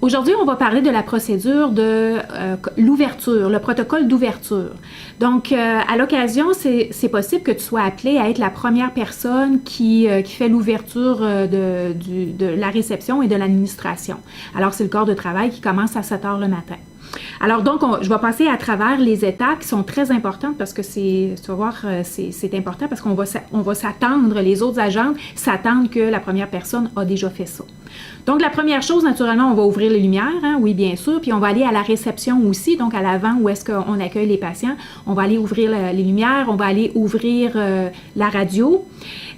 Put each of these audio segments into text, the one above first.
Aujourd'hui, on va parler de la procédure de l'ouverture, le protocole d'ouverture. Donc, à l'occasion, c'est possible que tu sois appelé à être la première personne qui fait l'ouverture de la réception et de l'administration. Alors, c'est le corps de travail qui commence à 7 heures le matin. Alors donc, je vais passer à travers les étapes qui sont très importantes parce que tu vas voir, c'est important parce qu'on va s'attendre, les autres agents s'attendent que la première personne a déjà fait ça. Donc, la première chose, naturellement, on va ouvrir les lumières, hein, oui, bien sûr, puis on va aller à la réception aussi, donc à l'avant où est-ce qu'on accueille les patients. On va aller ouvrir les lumières, on va aller ouvrir la radio,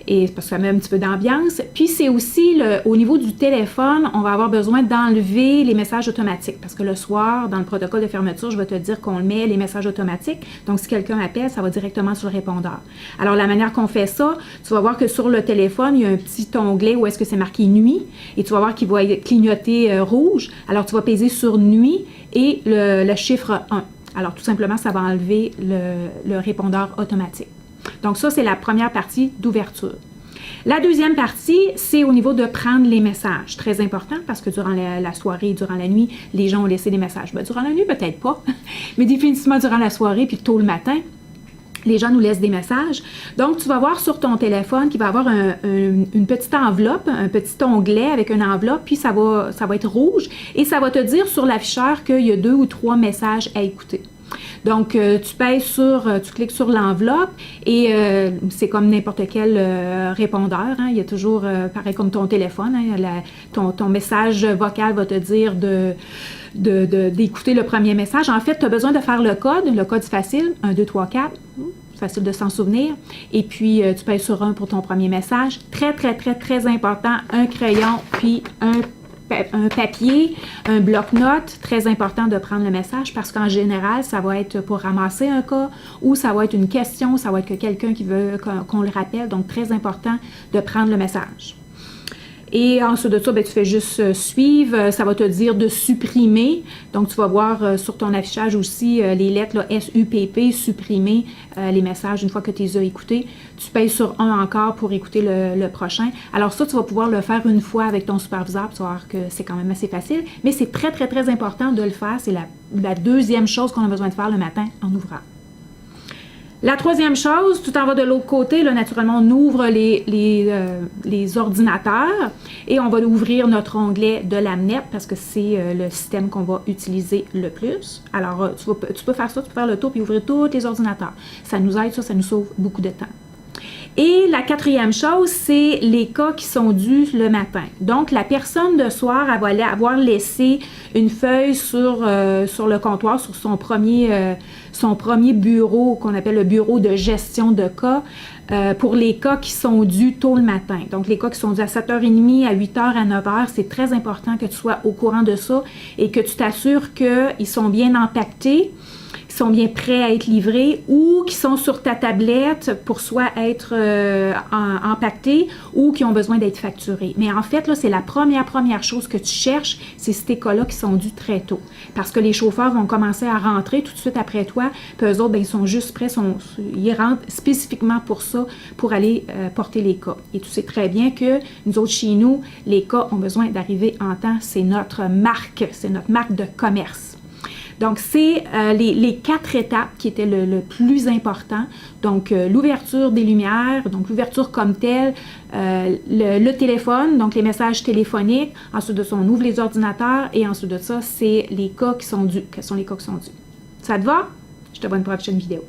et parce que ça met un petit peu d'ambiance. Puis, c'est aussi, au niveau du téléphone, on va avoir besoin d'enlever les messages automatiques, parce que le soir, dans le protocole de fermeture, je vais te dire qu'on met les messages automatiques. Donc, si quelqu'un appelle, ça va directement sur le répondeur. Alors, la manière qu'on fait ça, tu vas voir que sur le téléphone, il y a un petit onglet où est-ce que c'est marqué « Nuit », et tu vas voir qu'il va clignoter rouge. Alors, tu vas peser sur « Nuit » et le chiffre 1. Alors, tout simplement, ça va enlever le répondeur automatique. Donc, ça, c'est la première partie d'ouverture. La deuxième partie, c'est au niveau de prendre les messages. Très important parce que durant la soirée, durant la nuit, les gens ont laissé des messages. Bien, durant la nuit, peut-être pas, mais définitivement durant la soirée puis tôt le matin, les gens nous laissent des messages. Donc, tu vas voir sur ton téléphone qu'il va y avoir une petite enveloppe, un petit onglet avec une enveloppe, puis ça va être rouge et ça va te dire sur l'afficheur qu'il y a 2 ou 3 messages à écouter. Donc, tu cliques sur l'enveloppe et c'est comme n'importe quel répondeur. Hein, il y a toujours, pareil comme ton téléphone, hein, ton message vocal va te dire d'écouter le premier message. En fait, tu as besoin de faire le code facile, 1, 2, 3, 4, facile de s'en souvenir. Et puis, tu pèses sur 1 pour ton premier message. Très, très, très, très important, un crayon puis un papier, un bloc-notes, très important de prendre le message parce qu'en général, ça va être pour ramasser un cas ou ça va être une question, ça va être que quelqu'un qui veut qu'on le rappelle, donc très important de prendre le message. Et ensuite de ça, bien, tu fais juste suivre, ça va te dire de supprimer. Donc, tu vas voir sur ton affichage aussi les lettres là, SUPP, supprimer les messages une fois que tu les as écoutés. Tu pèses sur 1 encore pour écouter le prochain. Alors ça, tu vas pouvoir le faire une fois avec ton superviseur, tu vas voir que c'est quand même assez facile. Mais c'est très, très, très important de le faire. C'est la deuxième chose qu'on a besoin de faire le matin en ouvrant. La troisième chose, tout en bas de l'autre côté, là, naturellement, on ouvre les ordinateurs et on va ouvrir notre onglet de l'AMNET parce que c'est le système qu'on va utiliser le plus. Alors, tu peux faire ça, tu peux faire le tour puis ouvrir tous les ordinateurs. Ça nous aide, ça nous sauve beaucoup de temps. Et la quatrième chose, c'est les cas qui sont dus le matin. Donc, la personne de soir, elle va avoir laissé une feuille sur le comptoir, sur son premier bureau, qu'on appelle le bureau de gestion de cas, pour les cas qui sont dus tôt le matin. Donc, les cas qui sont dus à 7h30, à 8h, à 9h, c'est très important que tu sois au courant de ça et que tu t'assures qu'ils sont bien empaquetés, qui sont bien prêts à être livrés ou qui sont sur ta tablette pour soit être empaquetés ou qui ont besoin d'être facturés. Mais en fait, là, c'est la première chose que tu cherches, c'est ces cas-là qui sont dus très tôt. Parce que les chauffeurs vont commencer à rentrer tout de suite après toi, puis eux autres, bien, ils sont juste prêts, ils rentrent spécifiquement pour ça, pour aller porter les cas. Et tu sais très bien que nous autres, chez nous, les cas ont besoin d'arriver en temps. C'est notre marque de commerce. Donc, c'est les 4 étapes qui étaient le plus important. Donc, l'ouverture des lumières, donc l'ouverture comme telle, le téléphone, donc les messages téléphoniques. Ensuite de ça, on ouvre les ordinateurs et ensuite de ça, c'est les cas qui sont dus. Quels sont les cas qui sont dus? Ça te va? Je te vois une prochaine vidéo.